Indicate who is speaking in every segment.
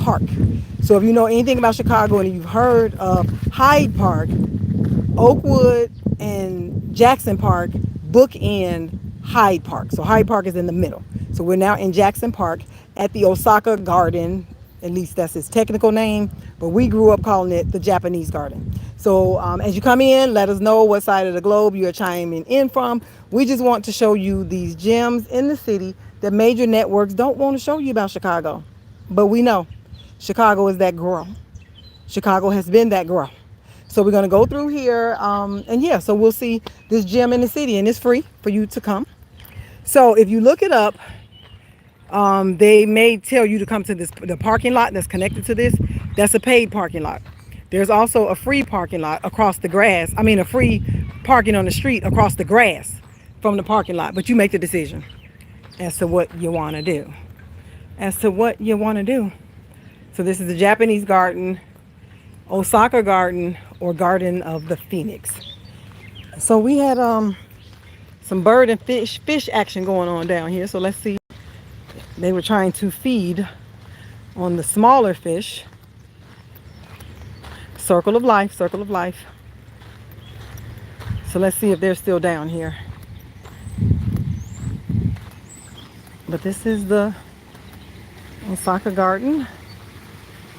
Speaker 1: park. So if you know anything about Chicago and you've heard of Hyde Park, Oakwood and Jackson Park bookend Hyde Park. So Hyde Park is in the middle. So we're now in Jackson Park at the Osaka Garden. At least that's its technical name, but we grew up calling it the Japanese Garden. So as you come in, let us know what side of the globe you're chiming in from. We just want to show you these gems in the city that major networks don't want to show you about Chicago. But we know Chicago is that girl. Chicago has been that girl. So we're going to go through here. And yeah, so we'll see this gem in the city, and it's free for you to come. So if you look it up, they may tell you to come to the parking lot that's connected to this. That's a paid parking lot. There's also a free parking lot across the grass. I mean, a free parking on the street across the grass from the parking lot. But you make the decision as to what you want to do. So this is the Japanese Garden, Osaka Garden, or Garden of the Phoenix. So we had some bird and fish action going on down here. So let's see. They were trying to feed on the smaller fish. Circle of life, circle of life. So let's see if they're still down here. But this is the Osaka Garden,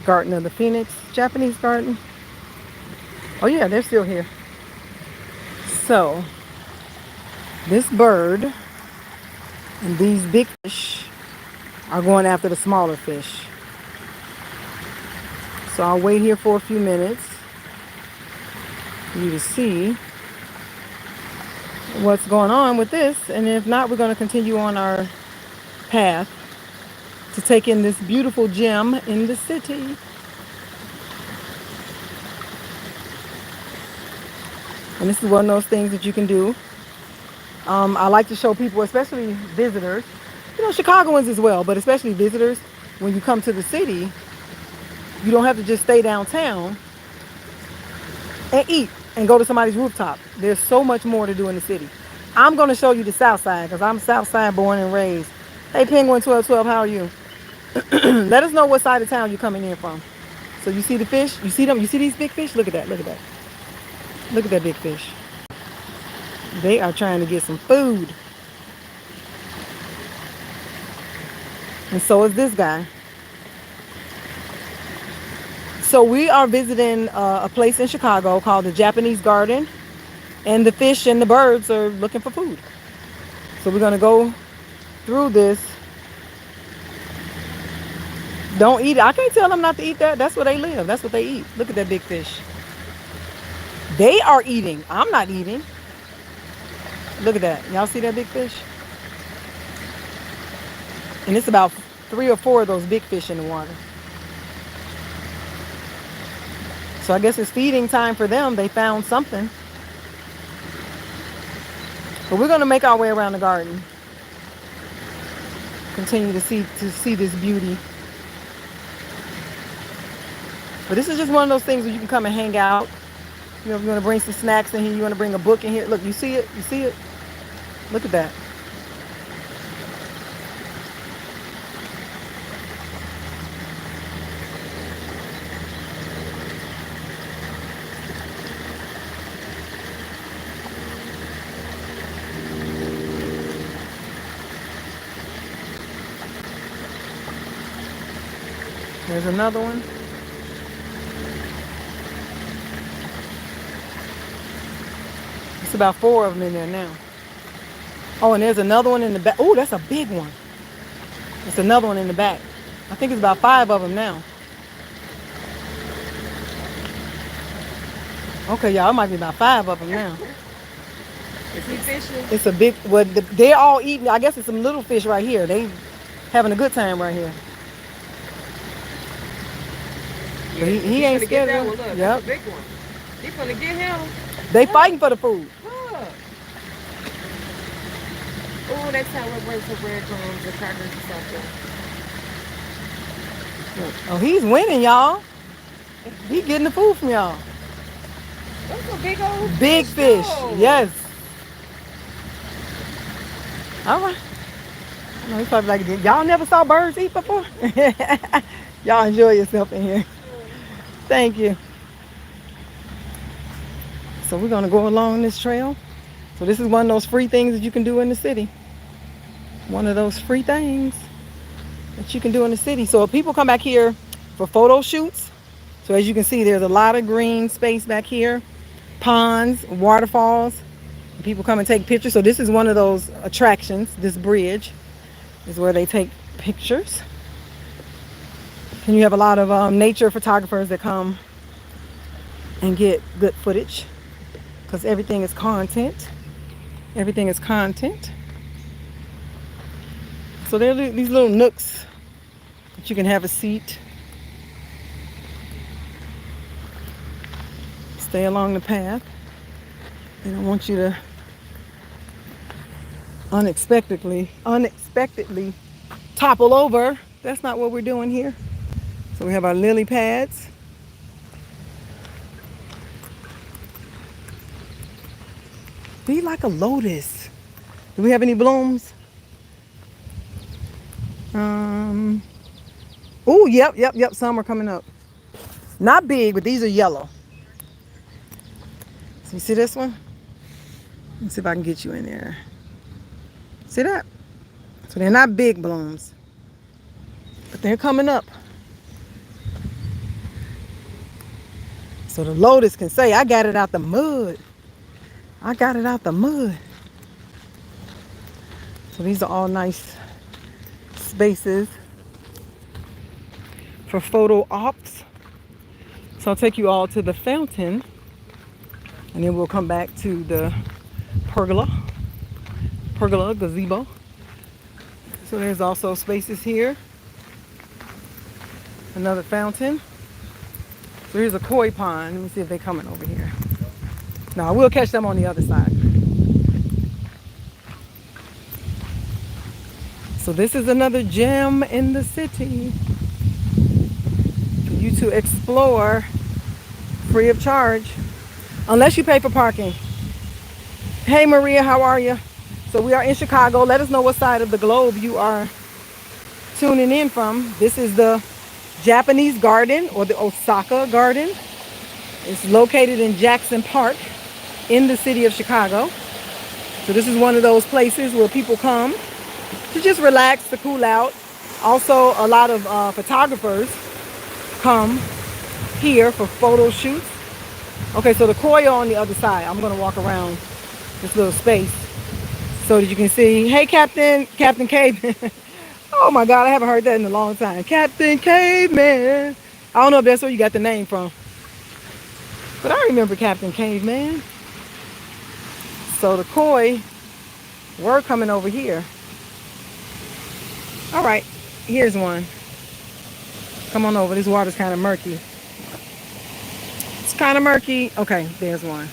Speaker 1: Garden of the Phoenix, Japanese Garden. Oh yeah, they're still here. So this bird and these big fish are going after the smaller fish. So I'll wait here for a few minutes for you to see what's going on with this. And if not, we're going to continue on our path to take in this beautiful gem in the city. And this is one of those things that you can do. I like to show people, especially visitors, Chicagoans as well, but especially visitors, when you come to the city, you don't have to just stay downtown and eat and go to somebody's rooftop. There's so much more to do in the city. I'm going to show you the South Side because I'm South Side born and raised. Hey, Penguin 1212, how are you? Let us know what side of town you're coming in from. So you see the fish? You see them? You see these big fish? Look at that. Look at that. Look at that big fish. They are trying to get some food. And so is this guy. So we are visiting a place in Chicago called the Japanese Garden. And the fish and the birds are looking for food. So we're going to go through this. Don't eat it. I can't tell them not to eat that. That's where they live. That's what they eat. Look at that big fish. They are eating. I'm not eating. Look at that. Y'all see that big fish? And it's about 3 or 4 of those big fish in the water. So I guess it's feeding time for them. They found something. But we're going to make our way around the garden. Continue to see this beauty. But this is just one of those things where you can come and hang out. If you want to bring some snacks in here, you want to bring a book in here. Look, you see it? You see it? Look at that. There's another one. It's about 4 of them in there now. Oh, and there's another one in the back. Oh, that's a big one. There's another one in the back. I think it's about 5 of them now. Okay, y'all, it might be about 5 of them now.
Speaker 2: Is he fishing?
Speaker 1: It's a big, well, they're all eating. I guess it's some little fish right here. They having a good time right here.
Speaker 2: Yeah,
Speaker 1: he ain't scared of
Speaker 2: them.
Speaker 1: Yep.
Speaker 2: That's a big one. He finna get him.
Speaker 1: They fighting for the food.
Speaker 2: Look. Oh, next time we'll bring some breadcrumbs and crackers or something.
Speaker 1: Oh, he's winning, y'all. He getting the food from y'all.
Speaker 2: That's a big old
Speaker 1: Big fish.
Speaker 2: Though.
Speaker 1: Yes. All right. I know he's probably like, y'all never saw birds eat before? Y'all enjoy yourself in here. Thank you. So we're gonna go along this trail. So this is one of those free things that you can do in the city. One of those free things that you can do in the city. So if people come back here for photo shoots, so as you can see, there's a lot of green space back here, ponds, waterfalls. People come and take pictures. So this is one of those attractions. This bridge is where they take pictures. And you have a lot of nature photographers that come and get good footage because everything is content. Everything is content. So there are these little nooks that you can have a seat. Stay along the path. They don't want you to unexpectedly topple over. That's not what we're doing here. So we have our lily pads. Be like a lotus. Do we have any blooms? Oh, yep. Some are coming up. Not big, but these are yellow. So you see this one? Let's see if I can get you in there. See that? So they're not big blooms, but they're coming up. So the lotus can say, I got it out the mud. I got it out the mud. So these are all nice spaces for photo ops. So I'll take you all to the fountain and then we'll come back to the pergola gazebo. So there's also spaces here. Another fountain. So here's a koi pond. Let me see if they're coming over here. Now, we'll catch them on the other side. So this is another gem in the city for you to explore free of charge, unless you pay for parking. Hey Maria, how are you? So we are in Chicago. Let us know what side of the globe you are tuning in from. This is the Japanese Garden, or the Osaka Garden. It's located in Jackson Park in the city of Chicago. So this is one of those places where people come to just relax, to cool out. Also, a lot of photographers come here for photo shoots. Okay, so the koi are on the other side. I'm gonna walk around this little space so that you can see. Hey, Captain Caveman. Oh my God, I haven't heard that in a long time. Captain Caveman. I don't know if that's where you got the name from, but I remember Captain Caveman. So the koi were coming over here. All right, here's one. Come on over. This water's kind of murky. It's kind of murky. Okay, there's one.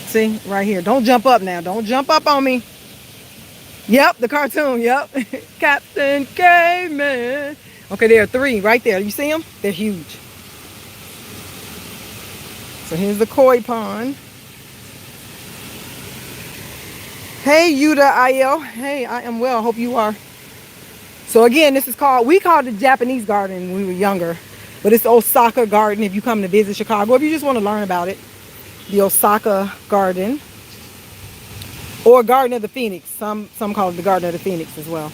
Speaker 1: See, right here. Don't jump up now. Don't jump up on me. Yep, the cartoon. Yep. Captain Caveman. Okay, there are three right there. You see them? They're huge. So here's the koi pond. Hey, Yuda IL. Hey, I am well. Hope you are. So again, this is we called it the Japanese Garden when we were younger. But it's the Osaka Garden if you come to visit Chicago. If you just want to learn about it. The Osaka Garden. Or Garden of the Phoenix. Some call it the Garden of the Phoenix as well.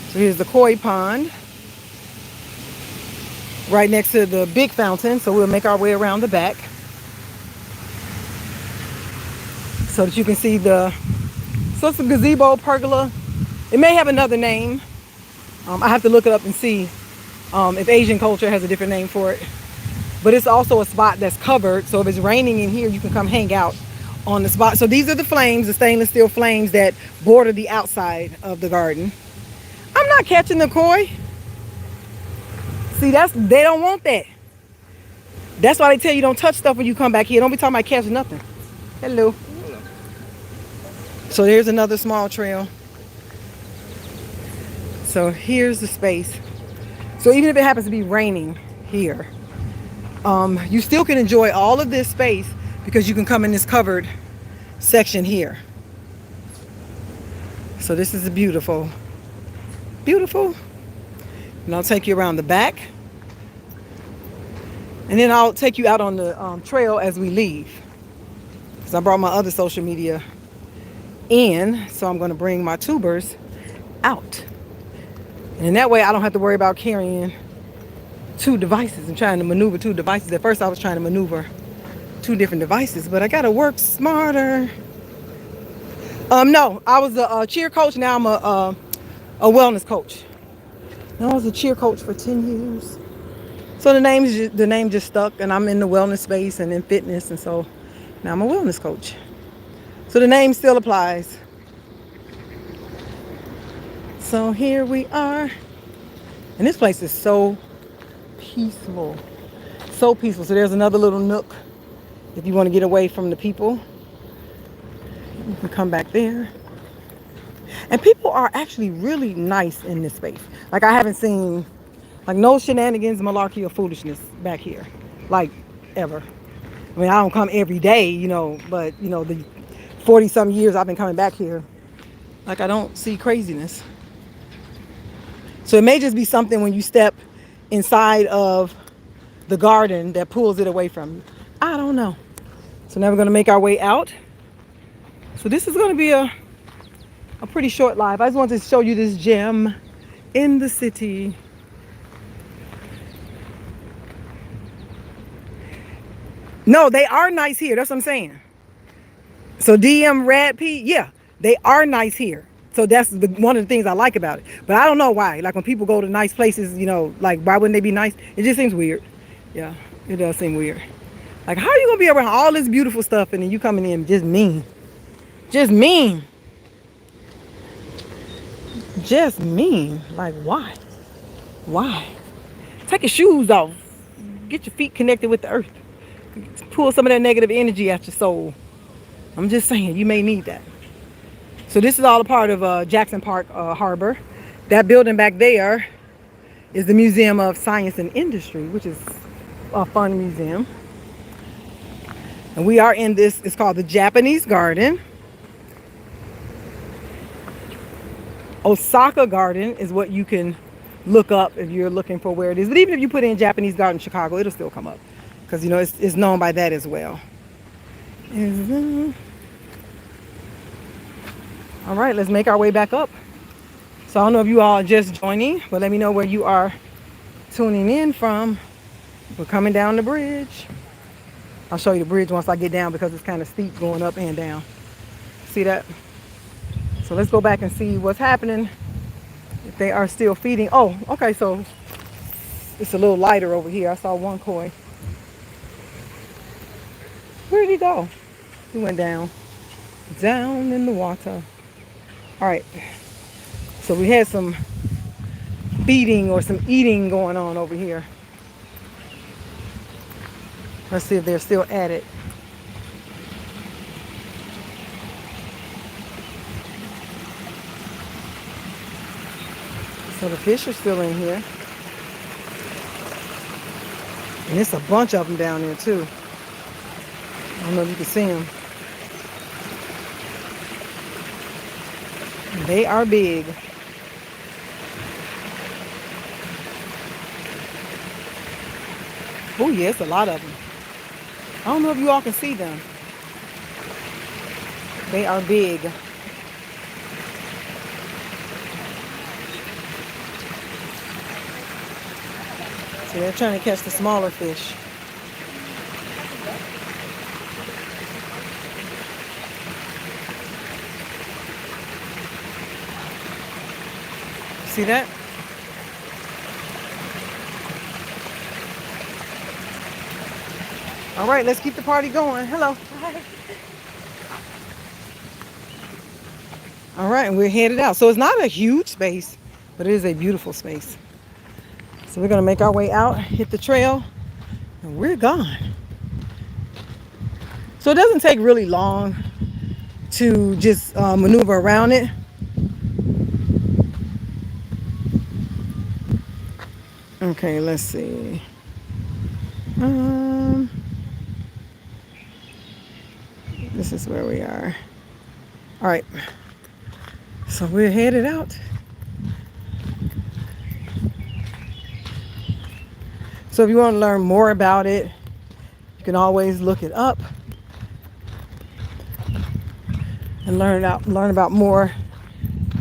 Speaker 1: So here's the koi pond. Right next to the big fountain. So we'll make our way around the back. So that you can see so it's a gazebo, pergola. It may have another name. I have to look it up and see if Asian culture has a different name for it. But it's also a spot that's covered. So if it's raining in here, you can come hang out on the spot. So these are the flames, the stainless steel flames that border the outside of the garden. I'm not catching the koi. See, they don't want that. That's why they tell you don't touch stuff when you come back here. Don't be talking about catching nothing. Hello. So there's another small trail. So here's the space. So even if it happens to be raining here, you still can enjoy all of this space because you can come in this covered section here. So this is beautiful. Beautiful. And I'll take you around the back. And then I'll take you out on the trail as we leave. Because I brought my other social media in. So I'm going to bring my tubers out. And in that way, I don't have to worry about carrying two devices and trying to maneuver two devices. At first, I was trying to maneuver two different devices, but I got to work smarter. No, I was a cheer coach. Now I'm a wellness coach. I was a cheer coach for 10 years. So the name just stuck, and I'm in the wellness space and in fitness, and so now I'm a wellness coach. So the name still applies. So here we are. And this place is so peaceful. So peaceful. So there's another little nook if you want to get away from the people. You can come back there. And people are actually really nice in this space. Like, I haven't seen, like, no shenanigans, malarkey, or foolishness back here. Like, ever. I mean, I don't come every day, you know, but, you know, the 40-some years I've been coming back here, like, I don't see craziness. So it may just be something when you step inside of the garden that pulls it away from you. I don't know. So now we're going to make our way out. So this is going to be a pretty short live. I just wanted to show you this gem in the city. No, they are nice here. That's what I'm saying. So DM Rad P, yeah, they are nice here. So that's one of the things I like about it. But I don't know why. Like, when people go to nice places, you know, like, why wouldn't they be nice? It just seems weird. Yeah, it does seem weird. Like, how are you going to be around all this beautiful stuff and then you coming in just mean? Just mean. Just mean. Like, why? Why? Take your shoes off. Get your feet connected with the earth. Pull some of that negative energy out your soul. I'm just saying, you may need that. So this is all a part of Jackson Park Harbor. That building back there is the Museum of Science and Industry, which is a fun museum. And we are in this, it's called the Japanese Garden. Osaka Garden is what you can look up if you're looking for where it is. But even if you put in Japanese Garden Chicago, it'll still come up. Because, you know, it's known by that as well. All right, let's make our way back up. So I don't know if you all are just joining, but let me know where you are tuning in from. We're coming down the bridge. I'll show you the bridge once I get down because it's kind of steep going up and down. See that? So let's go back and see what's happening. If they are still feeding. Oh, okay, so it's a little lighter over here. I saw one koi. Where did he go? He went down. Down in the water. All right. So we had some feeding or some eating going on over here. Let's see if they're still at it. So the fish are still in here. And there's a bunch of them down there too. I don't know if you can see them. They are big. Oh yes, a lot of them. I don't know if you all can see them. They are big. So they're trying to catch the smaller fish. See that? All right, let's keep the party going. Hello. Hi. All right, and we're headed out. So it's not a huge space, but it is a beautiful space. So we're gonna make our way out, hit the trail, and we're gone. So it doesn't take really long to just maneuver around it. Okay, let's see. This is where we are. All right. So we're headed out. So if you want to learn more about it, you can always look it up and learn about more,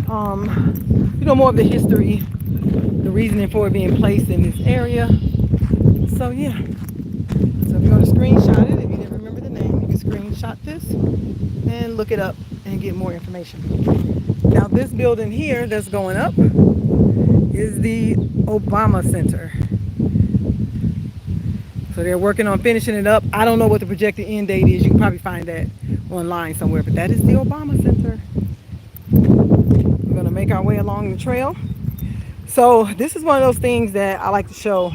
Speaker 1: more of the history, the reasoning for it being placed in this area. So yeah. So if you want to screenshot it, if you didn't remember the name, you can screenshot this and look it up and get more information. Now this building here that's going up is the Obama Center. So they're working on finishing it up. I don't know what the projected end date is. You can probably find that online somewhere, but that is the Obama Center. We're gonna make our way along the trail. So this is one of those things that I like to show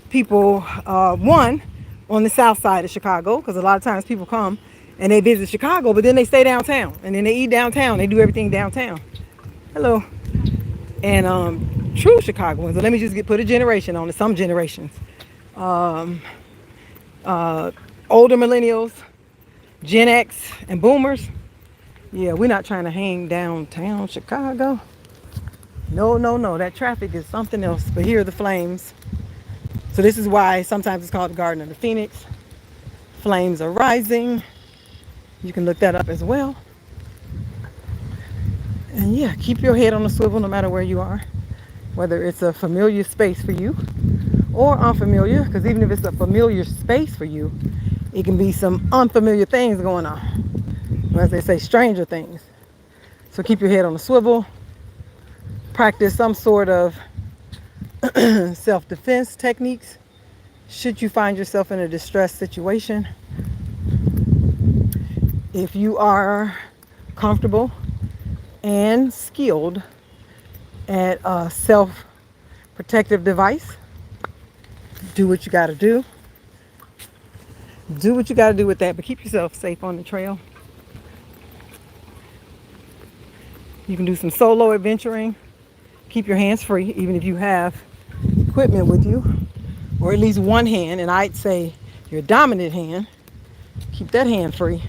Speaker 1: people, one, on the south side of Chicago, because a lot of times people come and they visit Chicago, but then they stay downtown and then they eat downtown. They do everything downtown. Hello. And true Chicagoans, so let me just put a generation on it, some generations. Older millennials, Gen X, and boomers. Yeah, we're not trying to hang downtown Chicago. No, no, no. That traffic is something else. But here are the flames. So this is why sometimes it's called the Garden of the Phoenix. Flames are rising. You can look that up as well. And yeah, keep your head on a swivel no matter where you are. Whether it's a familiar space for you or unfamiliar, because even if it's a familiar space for you, it can be some unfamiliar things going on. As they say, stranger things. So keep your head on a swivel. Practice some sort of self-defense techniques should you find yourself in a distressed situation. If you are comfortable and skilled at a self-protective device, do what you got to do. Do what you got to do with that, but keep yourself safe on the trail. You can do some solo adventuring. Keep your hands free, even if you have equipment with you, or at least one hand, and I'd say your dominant hand. Keep that hand free.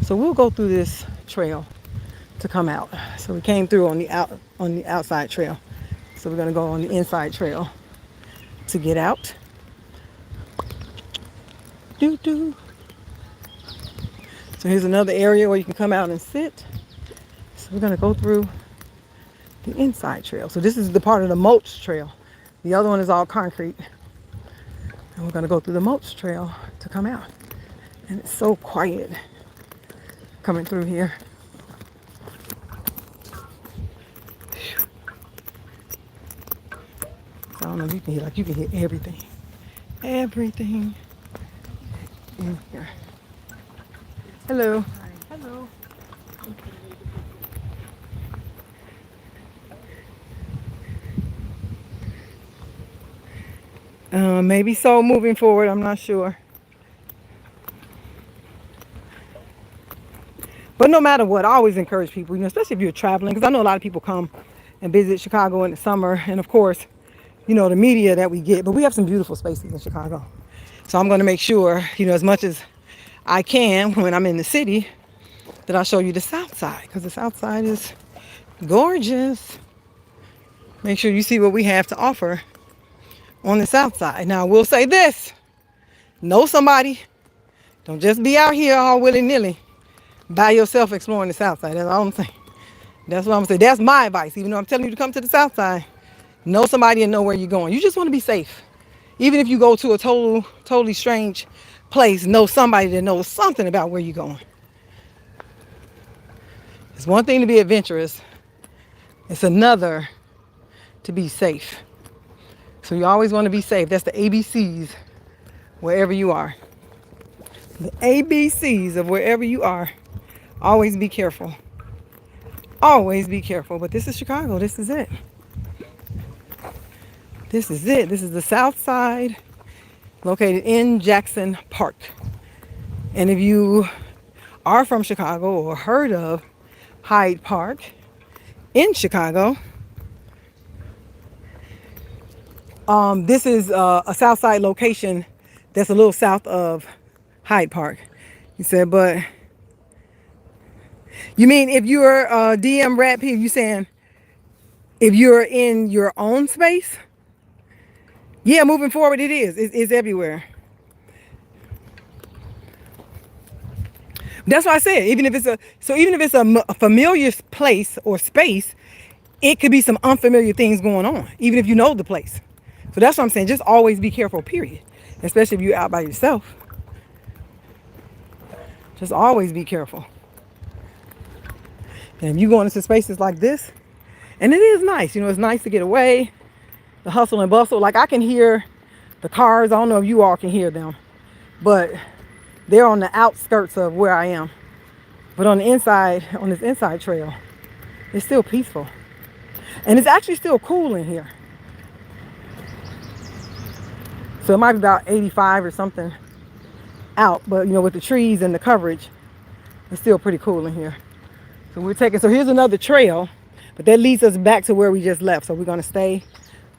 Speaker 1: So we'll go through this trail to come out. So we came through on the outside trail. So we're gonna go on the inside trail to get out. Doo-doo. So here's another area where you can come out and sit. So we're gonna go through the inside trail. So this is the part of the mulch trail. The other one is all concrete. And we're gonna go through the mulch trail to come out. And it's so quiet coming through here. So I don't know if you can hear, you can hear everything. Everything in here. Hello.
Speaker 2: Hi. Hello.
Speaker 1: Maybe so moving forward, I'm not sure. But no matter what, I always encourage people, especially if you're traveling, because I know a lot of people come and visit Chicago in the summer, and of course, the media that we get, but we have some beautiful spaces in Chicago. So I'm going to make sure, as much as I can when I'm in the city, that I show you the south side, because the south side is gorgeous. Make sure you see what we have to offer on the south side. Now, I will say this. Know somebody. Don't just be out here all willy-nilly by yourself exploring the south side. That's all I'm saying. That's what I'm saying. That's my advice. Even though I'm telling you to come to the south side, know somebody and know where you're going. You just want to be safe. Even if you go to a totally strange place, know somebody that knows something about where you're going. It's one thing to be adventurous. It's another to be safe. So you always want to be safe. That's the ABCs wherever you are. The ABCs of wherever you are. Always be careful. Always be careful. But this is Chicago. This is it. This is it. This is the south side, located in Jackson Park. And if you are from Chicago or heard of Hyde Park in Chicago, this is a south side location that's a little south of Hyde Park. He said, but you mean if you're DM Rat P, you saying if you're in your own space? Yeah, moving forward, it is. It's everywhere. That's why I said, even if it's a familiar place or space, it could be some unfamiliar things going on, even if you know the place. So that's what I'm saying. Just always be careful, period. Especially if you're out by yourself. Just always be careful. And if you go into spaces like this, and it is nice, it's nice to get away, the hustle and bustle. Like I can hear the cars. I don't know if you all can hear them, but they're on the outskirts of where I am. But on the inside, on this inside trail, it's still peaceful. And it's actually still cool in here. So it might be about 85 or something out, but with the trees and the coverage, it's still pretty cool in here. So here's another trail, but that leads us back to where we just left. So we're gonna stay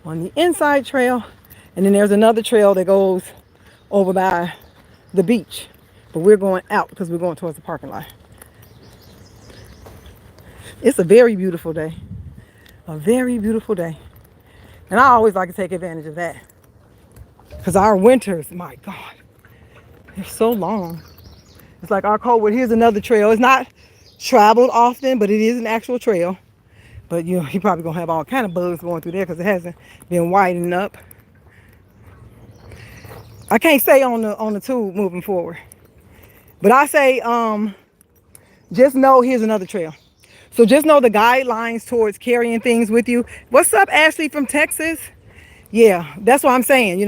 Speaker 1: on the inside trail, and then there's another trail that goes over by the beach, but we're going out because we're going towards the parking lot. It's a very beautiful day. A very beautiful day. And I always like to take advantage of that. Because our winters, my God, they're so long. It's like our cold. Here's another trail. It's not traveled often, but it is an actual trail. But you're probably gonna have all kind of bugs going through there because it hasn't been widening up. I can't say on the tube moving forward. But I say just know here's another trail. So just know the guidelines towards carrying things with you. What's up, Ashley from Texas? Yeah, that's what I'm saying,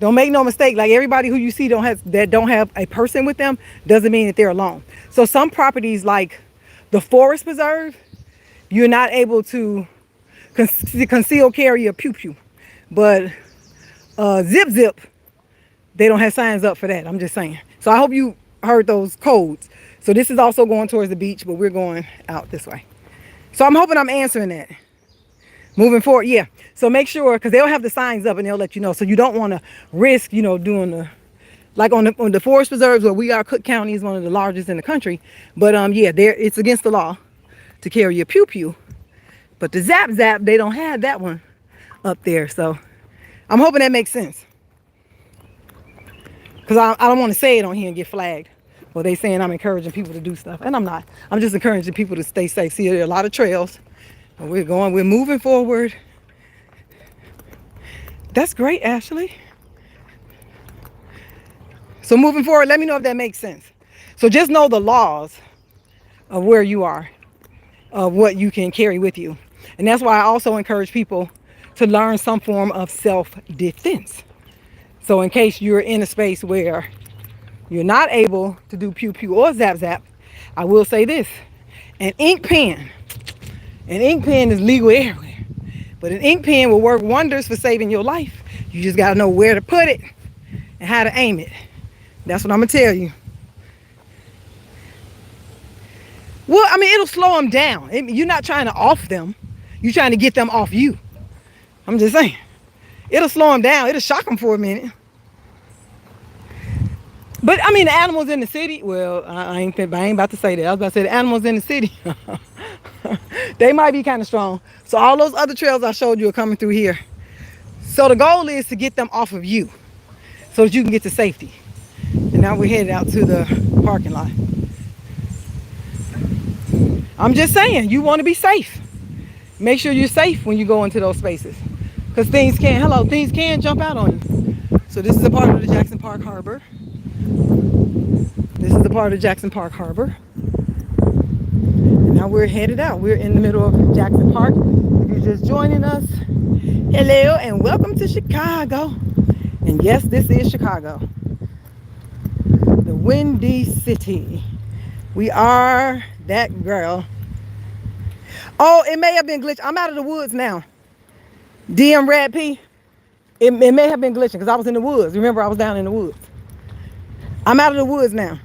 Speaker 1: Don't make no mistake. Like everybody who you see that don't have a person with them doesn't mean that they're alone. So some properties like the forest preserve, you're not able to conceal carry a pew-pew. But zip, they don't have signs up for that. I'm just saying. So I hope you heard those codes. So this is also going towards the beach, but we're going out this way. So I'm hoping I'm answering that. Moving forward, yeah. So make sure, because they'll have the signs up and they'll let you know. So you don't want to risk, doing like on the forest preserves where we are. Cook County is one of the largest in the country. But yeah, it's against the law to carry a pew-pew. But the zap, they don't have that one up there. So I'm hoping that makes sense. Because I don't want to say it on here and get flagged. Well, they saying I'm encouraging people to do stuff. And I'm not. I'm just encouraging people to stay safe. See, there are a lot of trails. And we're moving forward. That's great, Ashley. So moving forward, let me know if that makes sense. So just know the laws of where you are, of what you can carry with you. And that's why I also encourage people to learn some form of self-defense. So in case you're in a space where you're not able to do pew-pew or zap, I will say this. An ink pen is legal everywhere. But an ink pen will work wonders for saving your life. You just got to know where to put it and how to aim it. That's what I'm going to tell you. Well, I mean, it'll slow them down. You're not trying to off them. You're trying to get them off you. I'm just saying. It'll slow them down. It'll shock them for a minute. But, I mean, the animals in the city, well, I ain't about to say that. I was about to say the animals in the city, they might be kind of strong. So all those other trails I showed you are coming through here. So the goal is to get them off of you so that you can get to safety. And now we're headed out to the parking lot. I'm just saying, you want to be safe. Make sure you're safe when you go into those spaces. Because things can jump out on you. So this is a part of the Jackson Park Harbor. This is the part of Jackson Park Harbor. And now we're headed out. We're in the middle of Jackson Park. If you're just joining us, hello and welcome to Chicago. And yes, this is Chicago. The Windy City. We are that girl. Oh, it may have been glitching. I'm out of the woods now. DM Rad P. It may have been glitching because I was in the woods. Remember, I was down in the woods. I'm out of the woods now.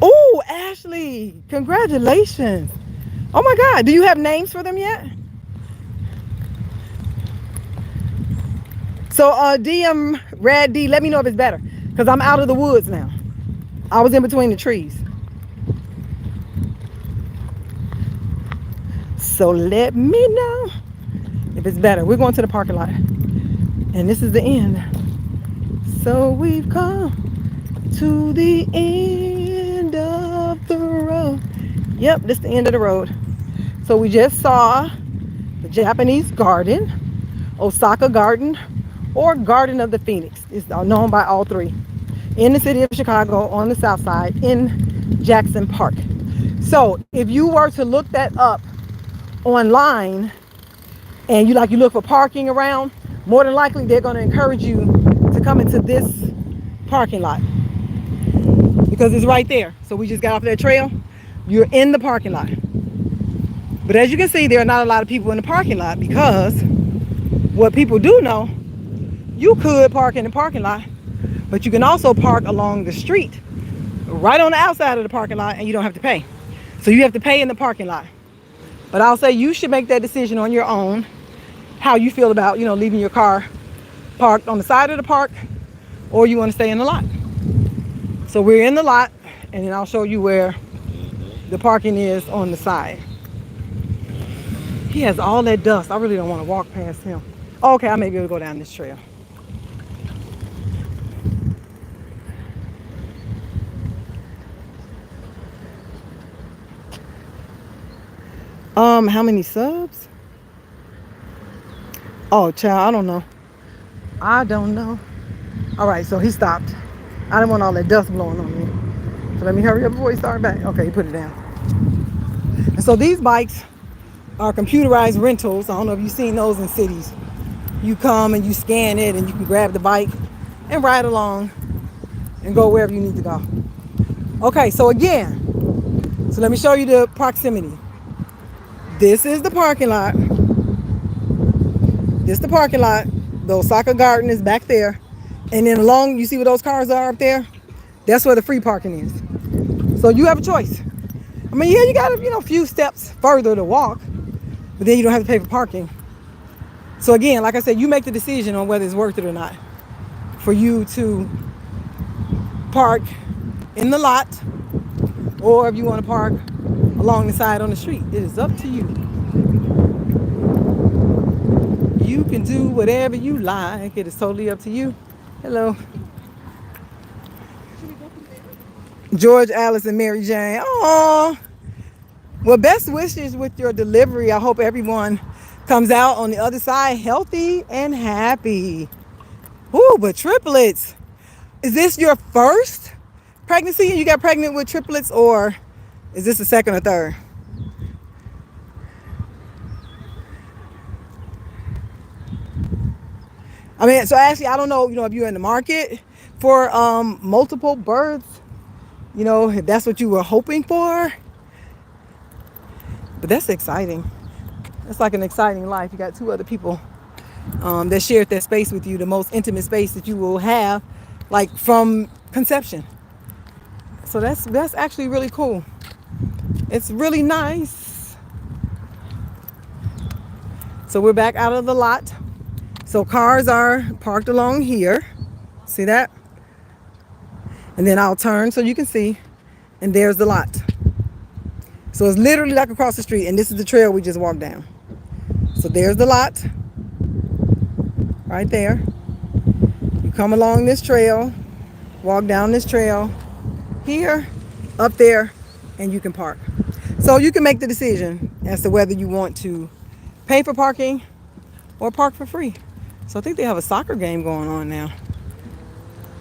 Speaker 1: Oh, Ashley, congratulations. Oh my God, do you have names for them yet? So DM Rad D, let me know if it's better because I'm out of the woods now. I was in between the trees. So let me know if it's better. We're going to the parking lot. And this is the end. So we've come to the end of the road. Yep, this is the end of the road. So we just saw the Japanese garden, Osaka Garden, or Garden of the Phoenix. It's known by all three. In the city of Chicago, on the south side, in Jackson Park. So if you were to look that up online and you look for parking around, more than likely they're going to encourage you to come into this parking lot because it's right there. So we just got off that trail. You're in the parking lot. But as you can see, there are not a lot of people in the parking lot because what people do know, you could park in the parking lot, but you can also park along the street right on the outside of the parking lot and you don't have to pay. So you have to pay in the parking lot. But I'll say you should make that decision on your own, how you feel about, leaving your car parked on the side of the park or you want to stay in the lot. So we're in the lot and then I'll show you where the parking is on the side. He has all that dust. I really don't want to walk past him. Okay, I may be able to go down this trail. How many subs? Oh, child, I don't know. I don't know. All right, so he stopped. I didn't want all that dust blowing on me. So let me hurry up before he started back. Okay, he put it down. And so these bikes are computerized rentals. I don't know if you've seen those in cities. You come and you scan it and you can grab the bike and ride along and go wherever you need to go. Okay, so again, so let me show you the proximity. This is the parking lot. This is the parking lot. The Osaka Garden is back there. And then along, you see where those cars are up there? That's where the free parking is. So you have a choice. I mean, yeah, you got a few steps further to walk, but then you don't have to pay for parking. So again, like I said, you make the decision on whether it's worth it or not for you to park in the lot or if you want to park along the side on the street. It is up to you. You can do whatever you like. It is totally up to you. Hello. George, Alice, and Mary Jane. Oh, well, best wishes with your delivery. I hope everyone comes out on the other side healthy and happy. Ooh, but triplets. Is this your first pregnancy and you got pregnant with triplets, or is this the second or third? I mean, so actually, I don't know, if you're in the market for multiple births, if that's what you were hoping for. But that's exciting. That's like an exciting life. You got two other people that shared that space with you, the most intimate space that you will have, like from conception. So that's actually really cool. It's really nice. So we're back out of the lot. So cars are parked along here. See that? And then I'll turn so you can see. And there's the lot. So it's literally like across the street. And this is the trail we just walked down. So there's the lot. Right there. You come along this trail. Walk down this trail. Here. Up there. And you can park. So you can make the decision as to whether you want to pay for parking or park for free. So I think they have a soccer game going on now.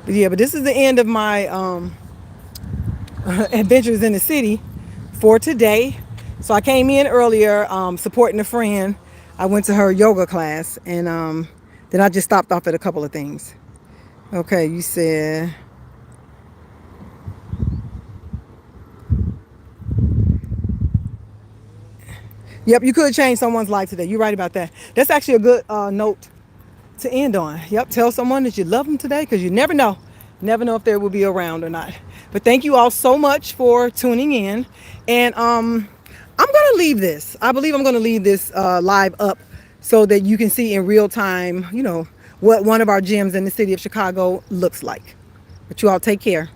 Speaker 1: But yeah, but this is the end of my adventures in the city for today. So I came in earlier supporting a friend. I went to her yoga class and then I just stopped off at a couple of things. Okay, you said... Yep, you could change someone's life today. You're right about that. That's actually a good note to end on. Yep, tell someone that you love them today because you never know. Never know if they will be around or not. But thank you all so much for tuning in. And I'm going to leave this. I believe I'm going to leave this live up so that you can see in real time, what one of our gyms in the city of Chicago looks like. But you all take care.